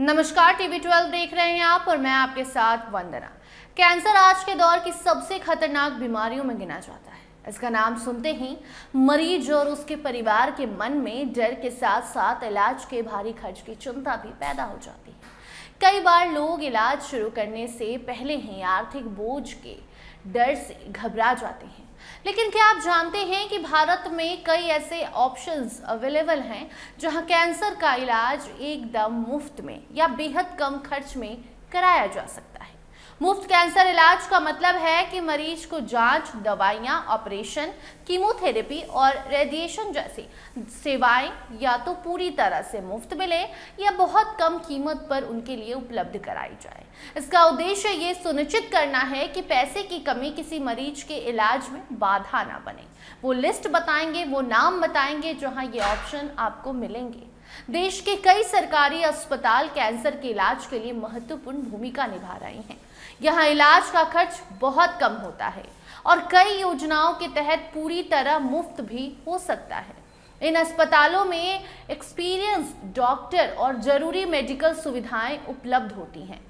नमस्कार, टीवी 12 देख रहे हैं आप और मैं आपके साथ वंदना। कैंसर आज के दौर की सबसे खतरनाक बीमारियों में गिना जाता है। इसका नाम सुनते ही मरीज और उसके परिवार के मन में डर के साथ साथ इलाज के भारी खर्च की चिंता भी पैदा हो जाती है। कई बार लोग इलाज शुरू करने से पहले ही आर्थिक बोझ के डर से घबरा जाते हैं। लेकिन क्या आप जानते हैं कि भारत में कई ऐसे ऑप्शंस अवेलेबल हैं जहां कैंसर का इलाज एकदम मुफ्त में या बेहद कम खर्च में कराया जा सकता है। मुफ्त कैंसर इलाज का मतलब है कि मरीज को जांच, दवाइयां, ऑपरेशन, कीमोथेरेपी और रेडिएशन जैसी सेवाएं या तो पूरी तरह से मुफ्त मिले या बहुत कम कीमत पर उनके लिए उपलब्ध कराई जाए। इसका उद्देश्य ये सुनिश्चित करना है कि पैसे की कमी किसी मरीज के इलाज में बाधा ना बने। वो लिस्ट बताएंगे, वो नाम बताएंगे जहां ये ऑप्शन आपको मिलेंगे। देश के कई सरकारी अस्पताल कैंसर के इलाज के लिए महत्वपूर्ण भूमिका निभा रहे हैं। यहाँ इलाज का खर्च बहुत कम होता है और कई योजनाओं के तहत पूरी तरह मुफ्त भी हो सकता है। इन अस्पतालों में एक्सपीरियंस्ड डॉक्टर और जरूरी मेडिकल सुविधाएं उपलब्ध होती हैं।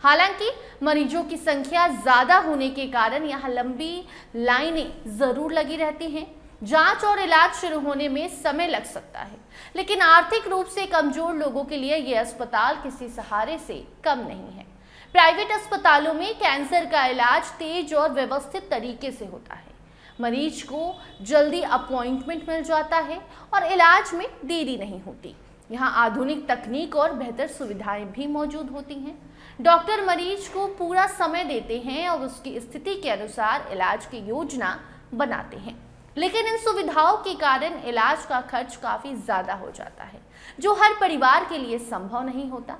हालांकि मरीजों की संख्या ज्यादा होने के कारण यहाँ लंबी लाइनें जरूर लगी रहती हैं। जांच और इलाज शुरू होने में समय लग सकता है, लेकिन आर्थिक रूप से कमजोर लोगों के लिए ये अस्पताल किसी सहारे से कम नहीं है। प्राइवेट अस्पतालों में कैंसर का इलाज तेज और व्यवस्थित तरीके से होता है। मरीज को जल्दी अपॉइंटमेंट मिल जाता है और इलाज में देरी नहीं होती। यहाँ आधुनिक तकनीक और बेहतर सुविधाएं भी मौजूद होती हैं। डॉक्टर मरीज को पूरा समय देते हैं और उसकी स्थिति के अनुसार इलाज की योजना बनाते हैं। लेकिन इन सुविधाओं के कारण इलाज का खर्च काफी ज्यादा हो जाता है, जो हर परिवार के लिए संभव नहीं होता।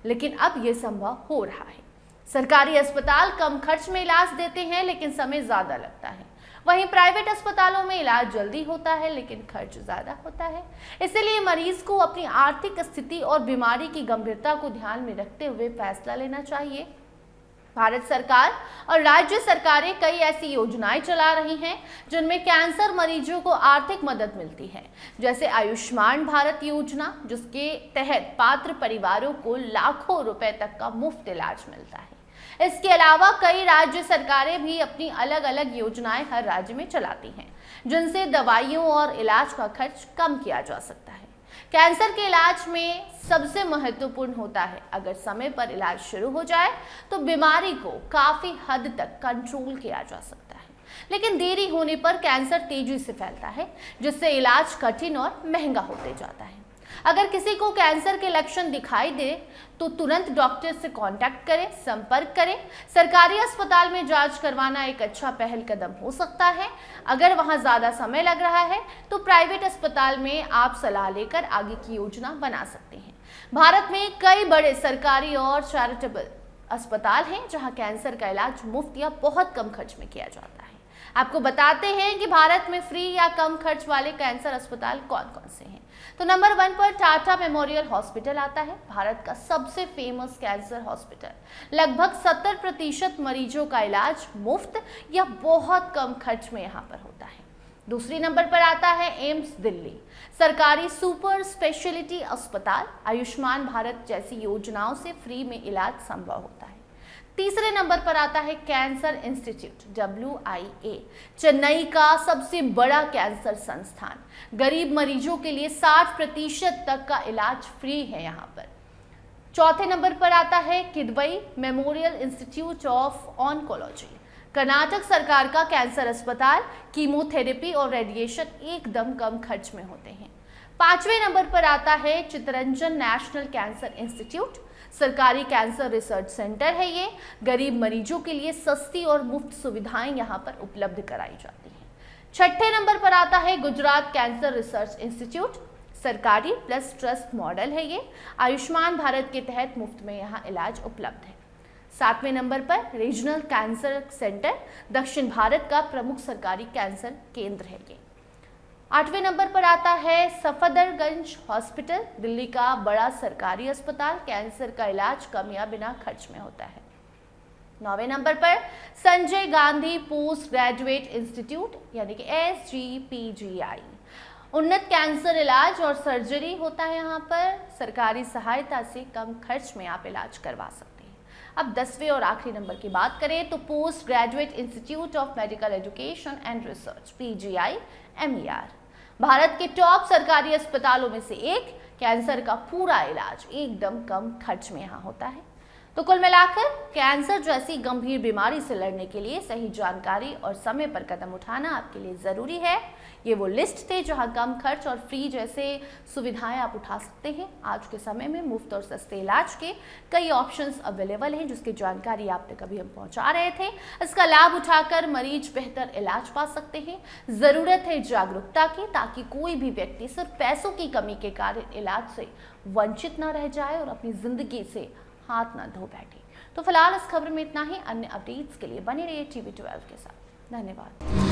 लेकिन अब यह संभव हो रहा है। सरकारी अस्पताल कम खर्च में इलाज देते हैं, लेकिन समय ज्यादा लगता है। वहीं प्राइवेट अस्पतालों में इलाज जल्दी होता है, लेकिन खर्च ज्यादा होता है। इसलिए मरीज को अपनी आर्थिक स्थिति और बीमारी की गंभीरता को ध्यान में रखते हुए फैसला लेना चाहिए। भारत सरकार और राज्य सरकारें कई ऐसी योजनाएं चला रही हैं जिनमें कैंसर मरीजों को आर्थिक मदद मिलती है, जैसे आयुष्मान भारत योजना, जिसके तहत पात्र परिवारों को लाखों रुपए तक का मुफ्त इलाज मिलता है। इसके अलावा कई राज्य सरकारें भी अपनी अलग अलग योजनाएं हर राज्य में चलाती हैं, जिनसे दवाइयों और इलाज का खर्च कम किया जा सकता है। कैंसर के इलाज में सबसे महत्वपूर्ण होता है, अगर समय पर इलाज शुरू हो जाए तो बीमारी को काफी हद तक कंट्रोल किया जा सकता है। लेकिन देरी होने पर कैंसर तेजी से फैलता है, जिससे इलाज कठिन और महंगा होते जाता है। अगर किसी को कैंसर के लक्षण दिखाई दे तो तुरंत डॉक्टर से कांटेक्ट करें, संपर्क करें। सरकारी अस्पताल में जांच करवाना एक अच्छा पहल कदम हो सकता है। अगर वहां ज्यादा समय लग रहा है तो प्राइवेट अस्पताल में आप सलाह लेकर आगे की योजना बना सकते हैं। भारत में कई बड़े सरकारी और चैरिटेबल अस्पताल हैं जहां कैंसर का इलाज मुफ्त या बहुत कम खर्च में किया जाता है। आपको बताते हैं कि भारत में फ्री या कम खर्च वाले कैंसर अस्पताल कौन कौन से हैं। तो नंबर 1 पर टाटा मेमोरियल हॉस्पिटल आता है, भारत का सबसे फेमस कैंसर हॉस्पिटल। लगभग 70% मरीजों का इलाज मुफ्त या बहुत कम खर्च में यहाँ पर होता है। दूसरी नंबर पर आता है एम्स दिल्ली, सरकारी सुपर स्पेशलिटी अस्पताल। आयुष्मान भारत जैसी योजनाओं से फ्री में इलाज संभव होता है। तीसरे नंबर पर आता है कैंसर इंस्टीट्यूट WIA, चेन्नई का सबसे बड़ा कैंसर संस्थान। गरीब मरीजों के लिए 60% तक का इलाज फ्री है यहाँ पर। चौथे नंबर पर आता है Kidwai memorial institute of oncology, Karnataka सरकार का कैंसर अस्पताल। कीमोथेरेपी और रेडिएशन एकदम कम खर्च में होते हैं। पांचवें नंबर पर आता है चित्तरंजन नेशनल कैंसर इंस्टीट्यूट, सरकारी कैंसर रिसर्च सेंटर है ये। गरीब मरीजों के लिए सस्ती और मुफ्त सुविधाएं यहाँ पर उपलब्ध कराई जाती हैं। छठे नंबर पर आता है गुजरात कैंसर रिसर्च इंस्टीट्यूट, सरकारी प्लस ट्रस्ट मॉडल है ये। आयुष्मान भारत के तहत मुफ्त में यहाँ इलाज उपलब्ध है। सातवें नंबर पर रीजनल कैंसर सेंटर, दक्षिण भारत का प्रमुख सरकारी कैंसर केंद्र है ये। आठवें नंबर पर आता है सफदरगंज हॉस्पिटल, दिल्ली का बड़ा सरकारी अस्पताल। कैंसर का इलाज कम या बिना खर्च में होता है। 9वें नंबर पर Sanjay Gandhi post graduate institute यानी कि SGPGI, उन्नत कैंसर इलाज और सर्जरी होता है यहाँ पर। सरकारी सहायता से कम खर्च में आप इलाज करवा सकते हैं। अब 10वें और आखिरी नंबर की बात करें तो post graduate institute of medical education and research PGI-MER Bharat के टॉप सरकारी अस्पतालों में से एक। कैंसर का पूरा इलाज एकदम कम खर्च में यहाँ होता है। तो कुल मिलाकर कैंसर जैसी गंभीर बीमारी से लड़ने के लिए सही जानकारी और समय पर कदम उठाना आपके लिए जरूरी है। ये वो लिस्ट थे जहां कम खर्च और फ्री जैसे सुविधाएं आप उठा सकते हैं। आज के समय में मुफ्त और सस्ते इलाज के कई ऑप्शंस अवेलेबल हैं जिसकी जानकारी आप तक अभी हम पहुंचा रहे थे। इसका लाभ उठाकर मरीज बेहतर इलाज पा सकते हैं। जरूरत है जागरूकता की, ताकि कोई भी व्यक्ति सिर्फ पैसों की कमी के कारण इलाज से वंचित न रह जाए और अपनी जिंदगी से हाथ ना धो बैठे। तो फिलहाल इस खबर में इतना ही। अन्य अपडेट्स के लिए बने रहिए TV12 के साथ। धन्यवाद।